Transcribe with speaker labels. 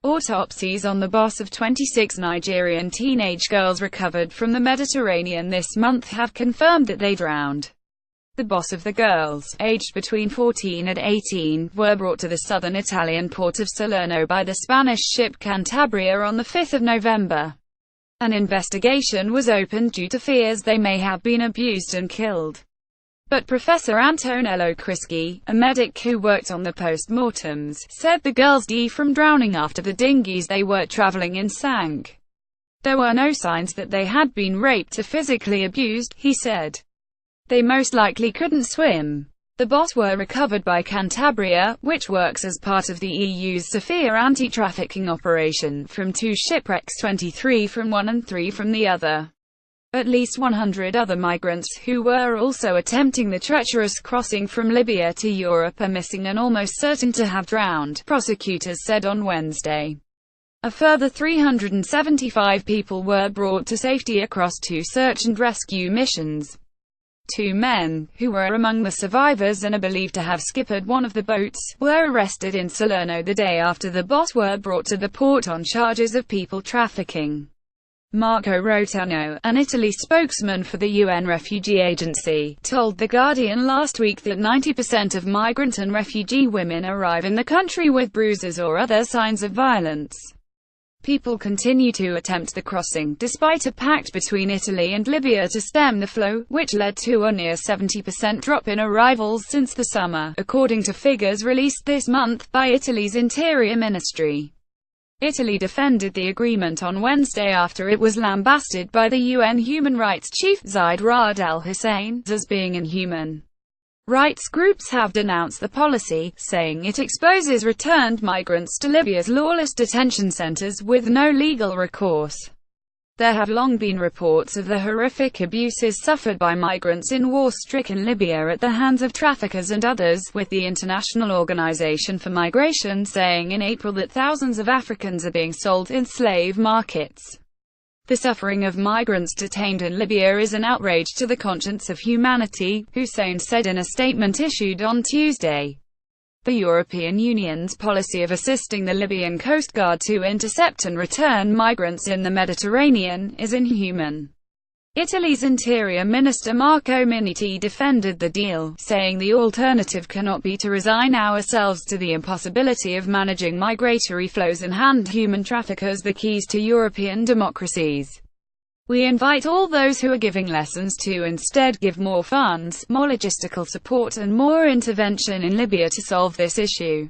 Speaker 1: Autopsies on the boss of 26 Nigerian teenage girls recovered from the Mediterranean this month have confirmed that they drowned. The boss of the girls, aged between 14 and 18, were brought to the southern Italian port of Salerno by the Spanish ship Cantabria on the 5th of November. An investigation was opened due to fears they may have been abused and killed. But Professor Antonello Crisci, a medic who worked on the post-mortems, said the girls died from drowning after the dinghies they were traveling in sank. There were no signs that they had been raped or physically abused, he said. They most likely couldn't swim. The boats were recovered by Cantabria, which works as part of the EU's southe anti-trafficking operation, from 2 shipwrecks, 23 from one and 3 from the other. At least 100 other migrants, who were also attempting the treacherous crossing from Libya to Europe, are missing and almost certain to have drowned, prosecutors said on Wednesday. A further 375 people were brought to safety across 2 search and rescue missions. 2 men, who were among the survivors and are believed to have skippered one of the boats, were arrested in Salerno the day after the boats were brought to the port on charges of people trafficking. Marco Rotano, an Italy spokesman for the UN Refugee Agency, told The Guardian last week that 90% of migrant and refugee women arrive in the country with bruises or other signs of violence. People continue to attempt the crossing, despite a pact between Italy and Libya to stem the flow, which led to a near 70% drop in arrivals since the summer, according to figures released this month by Italy's Interior Ministry. Italy defended the agreement on Wednesday after it was lambasted by the UN Human Rights Chief, Zeid Ra'ad al-Hussein, as being inhuman. Rights groups have denounced the policy, saying it exposes returned migrants to Libya's lawless detention centers with no legal recourse. There have long been reports of the horrific abuses suffered by migrants in war-stricken Libya at the hands of traffickers and others, with the International Organization for Migration saying in April that thousands of Africans are being sold in slave markets. The suffering of migrants detained in Libya is an outrage to the conscience of humanity, Hussein said in a statement issued on Tuesday. The European Union's policy of assisting the Libyan Coast Guard to intercept and return migrants in the Mediterranean is inhuman. Italy's Interior Minister Marco Minniti defended the deal, saying the alternative cannot be to resign ourselves to the impossibility of managing migratory flows and hand human traffickers the keys to European democracies. We invite all those who are giving lessons to instead give more funds, more logistical support and more intervention in Libya to solve this issue.